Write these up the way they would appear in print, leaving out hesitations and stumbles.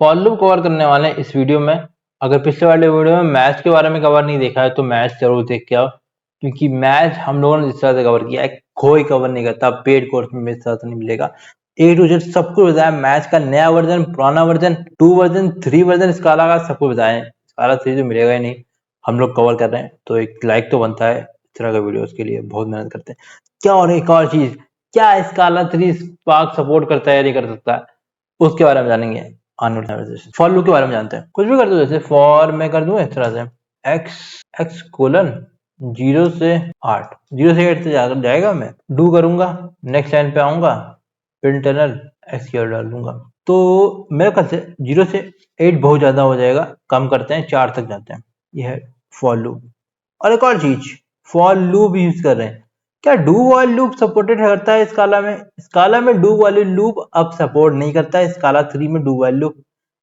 For loop cover करने वाले हैं इस वीडियो में। अगर पिछले वाले वीडियो में मैच के बारे में कवर नहीं देखा है तो मैच जरूर देख के आओ, क्योंकि मैच हम लोगों ने जिस तरह से कवर किया है कोई कवर नहीं करता। पेड कोर्स में इस तरह से नहीं मिलेगा। ए टू जेड सब कुछ बताया, मैच का नया वर्जन, पुराना वर्जन, 2 वर्जन, 3 वर्जन, स्काला का सब कुछ बताया। स्काला 3 तो मिलेगा ही नहीं, हम लोग कवर कर रहे हैं तो एक लाइक तो बनता है। इस तरह का वीडियो के लिए बहुत मेहनत करते हैं। क्या और एक और चीज, क्या स्काला 3 स्पार्क सपोर्ट करता है या नहीं कर सकता, उसके बारे में जानेंगे आने वाले समय में। फॉर लूप के बारे में जानते हैं। कुछ भी कर दो, जैसे फॉर मैं कर दूं इस तरह से एक्स एक्स कोलन 0 से 8, 0 से 8 से जाएगा। मैं डू करूंगा, नेक्स्ट लाइन पे आऊंगा, इंटरनल एक्स की डाल दूंगा। तो मेरे ख्याल से 0 से 8 बहुत ज्यादा हो जाएगा, कम करते हैं 4 तक जाते हैं। यह है फॉर लूप। और एक और चीज, फॉर लूप यूज कर रहे हैं, क्या डू वाइल लूप सपोर्टेड करता है स्काला में? स्काला में डू वाइल लूप अब सपोर्ट नहीं करता है। स्काला 3 में डू वाइल लूप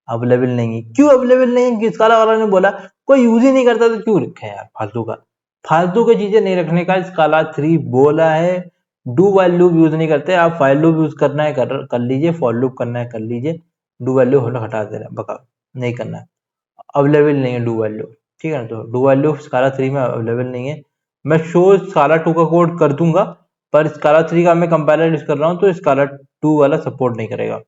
अवेलेबल नहीं है। क्यों अवेलेबल नहीं है? कि स्काला वाला ने बोला कोई यूज ही नहीं करता तो क्यों रखा है यार फालतू का। फालतू की चीजें नहीं रखने का स्काला 3 बोला है। डू वाइल लूप यूज नहीं करते, आप फाइल लूप यूज करना है कर लीजिए, फॉर लूप करना है कर लीजिए, डू वाइल लूप हटा दे रहा है, बका नहीं करना है। अवेलेबल नहीं है डू वाइल लूप, ठीक है ना। तो डू वाइल लूप स्काला 3 में अवेलेबल नहीं है। मैं शो स्काला 2 का कोड कर दूंगा, पर स्काला 3 का मैं कंपाइलर यूज कर रहा हूँ तो स्काला 2 वाला सपोर्ट नहीं करेगा।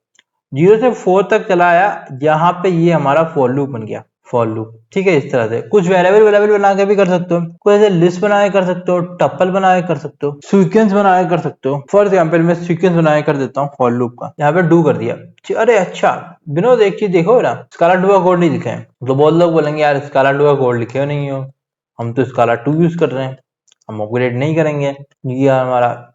0 से 4 तक चला आया, यहाँ पे ये हमारा फॉर लूप बन गया। फॉर लूप ठीक है। इस तरह से कुछ वेरिएबल वेरिएबल बना के भी कर सकते हो, कोई ऐसे लिस्ट बना के कर सकते हो, टप्पल बना के कर सकते हो, सीक्वेंस बना के कर सकते हो। फॉर एग्जाम्पल मैं सीक्वेंस बना के कर देता हूँ फॉर लूप का, यहाँ पे डू कर दिया। अरे अच्छा विनोद, एक चीज देखो ना, स्काला 2 का कोड नहीं लिखे हैं तो बहुत लोग बोलेंगे यार स्काला 2 का कोड लिखे नहीं हो, हम तो स्काला 2 यूज कर रहे हैं, हम अपग्रेड नहीं करेंगे। ये हमारा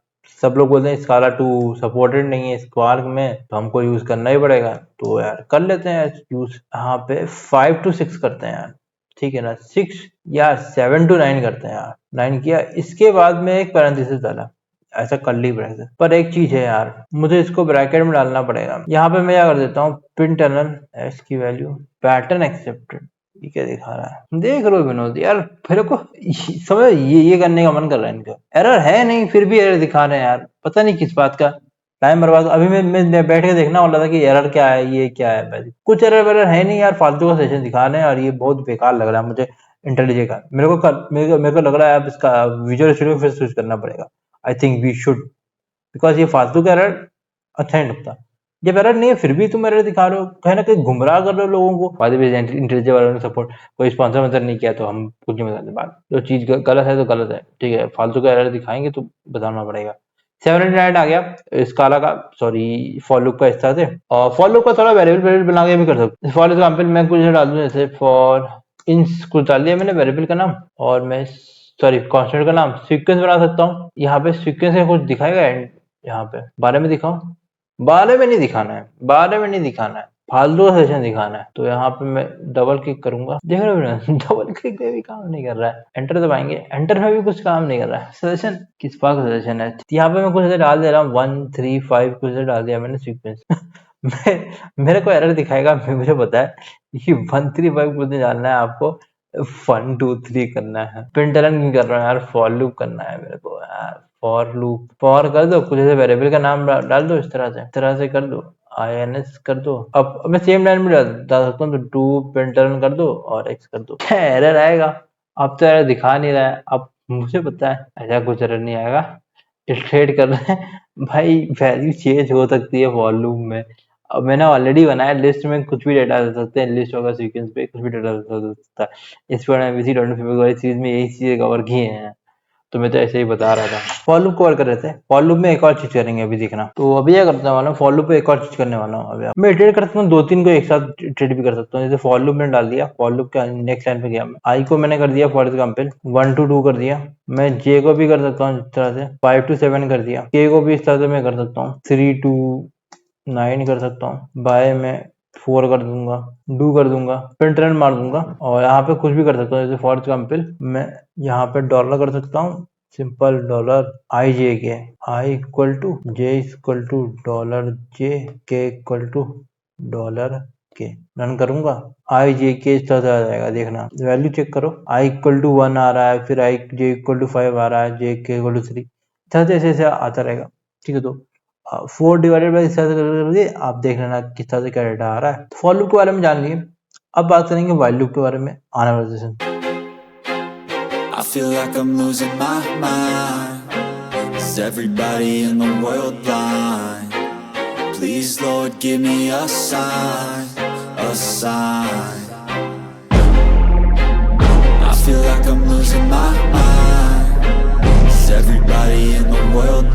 सब लोग बोलते हैं स्काला 2 सपोर्टेड नहीं है स्क्वार्क में, तो हमको यूज करना ही पड़ेगा। तो यार कर लेते हैं यूज। यहाँ पे 5 to 6 करते हैं यार, ठीक है ना। 6 या 7 to 9 करते हैं यार। 9 किया, इसके बाद में एक पैरेंथेसिस डाला, ऐसा कर ली ब्रैकेट। पर एक चीज है यार, मुझे इसको ब्रैकेट में डालना पड़ेगा। यहाँ पे मैं क्या कर देता हूँ, प्रिंटर्नल एक्स की वैल्यू पैटर्न एक्सेप्टेड। ये क्या दिखा रहा है देख लो विनोद यार, फिर को समझ ये करने का मन कर रहा है इनका। एरर है नहीं फिर भी एरर दिखा रहे हैं यार, पता नहीं किस बात का। टाइम बर्बाद। अभी मैं बैठ के देखना वाला था कि एरर क्या है, ये क्या है। भाई कुछ एरर वेरर है नहीं यार, फालतू का सेशन दिखा रहे हैं और ये बहुत बेकार लग रहा है मुझे। इंटेलिजे का मेरे को लग रहा है अब इसका विजुअल स्टूडियो फिर स्विच करना पड़ेगा। I think we should, because ये फालतू का एरर अच्छा नहीं लगता। जब एरर नहीं है फिर भी तुम एरर दिखा रहे हो, कहीं ना कहीं गुमराह कर रहे हो लोगों को। बाद में इंटेलिजेंस वालों ने सपोर्ट कोई स्पॉन्सर वंसर नहीं किया तो हम कुछ नहीं बताते। बात जो चीज गलत है तो गलत है, ठीक है। फालतू का एरर दिखाएंगे तो बताना पड़ेगा। 789 आ गया स्काला का, सॉरी फॉर लूप का हिस्सा थे। और फॉर लूप का थोड़ा वेरिएबल वेरिएबल बना के भी कर सकते। फॉर एग्जाम्पल मैं कुछ डाल दूं, जैसे फॉर इंस कुछ डाल दिया मैंने वेरिएबल का नाम, और मैं सॉरी कांस्टेंट का नाम सीक्वेंस बना सकता हूँ। यहाँ पे सीक्वेंस में कुछ दिखाएगा एंड, यहाँ पे बारे में दिखाओ, बारे में नहीं दिखाना है, बारे में नहीं दिखाना है, फालतू का सेशन दिखाना है। तो यहाँ पे मैं डबल क्लिक करूंगा, देख रहे हो ना डबल क्लिक में भी काम नहीं कर रहा है। एंटर दबाएंगे, एंटर में भी कुछ काम नहीं कर रहा है। सजेशन किस बात का सजेशन है? यहाँ पे मैं कुछ ऐसे डाल दे रहा हूँ 1 3 5 कुछ ऐसे डाल दिया मैंने सीक्वेंस मेरे को एरर दिखाएगा, मुझे पता है कि 1 3 5 कुछ नहीं डालना है आपको, 1 2 3 करना है। प्रिंटलन नहीं कर रहा है यार, फॉर लूप करना है मेरे को यार। फॉर लूप फॉर कर दो, कुछ ऐसे वेरिएबल का नाम डाल दो, इस तरह से कर दो, INS कर दो। अब मैं सेम लाइन में डाल सकता हूँ, तो टू प्रिंटलन कर दो और एक्स कर दो। एरर आएगा, अब तो एरर दिखा नहीं रहा है। अब मुझे पता है ऐसा कुछ एरर नहीं आएगा, ट्रेड कर रहे हैं भाई। वैल्यू चेंज हो सकती है फॉर लूप में। अब मैंने ऑलरेडी बनाया, लिस्ट में कुछ भी डेटा दे सकते हैं, लिस्ट होगा सीक्वेंस पे कुछ भी डेटा दे सकता है। इस पर एमवीसी वाली चीज में यही चीजें कवर किए हैं, तो मैं तो ऐसे ही बता रहा था। फॉर लूप कवर कर रहे थे। फॉर लूप में एक और चीज करेंगे अभी, देखना। तो अभी क्या करने वाला हूँ, फॉर लूप पे एक और चीज करने वाला हूँ। अभी मैं ट्रेड कर सकता हूँ, 2 3 को एक साथ ट्रेड भी कर सकता हूँ। जैसे फॉर लूप मैंने डाल दिया, फॉर लूप के नेक्स्ट लाइन पे गया मैं, आई को मैंने कर दिया फॉर एग्जाम्पल 1 to 2 कर दिया। मैं जे को भी कर सकता हूँ इस तरह से, 5 to 7 कर दिया। के को भी इस तरह से मैं कर सकता हूँ, 3 to 9 कर सकता हूँ। बाय में 4 कर दूंगा, डू कर दूंगा, प्रिंट रन मार दूंगा, और यहाँ पे कुछ भी कर सकता हूँ। जैसे फॉर एग्जाम्पल मैं यहाँ पे डॉलर कर सकता हूँ, simple dollar I J K, I equal to J equal to dollar J, K equal to dollar K. Run करूंगा, आई जे के इस तरह से आ जाएगा, देखना वैल्यू चेक करो। आई इक्वल टू 1 आ रहा है, फिर आई जे इक्वल टू 5 आ रहा है, जे के इक्वल टू 3, ऐसे ऐसे आता रहेगा, ठीक है। तो 4 डिवाइडेड बाई इस तरह से करके आप देख लेना किस तरह से क्या डेटा आ रहा है। तो फॉर लूप के बारे में जान लिए। अब बात करेंगे व्हाइल लूप के बारे में आने वाले session. I feel like I'm losing my mind. Is everybody in the world blind? Please Lord give me a sign, a sign. I feel like I'm losing my mind. Is everybody in the world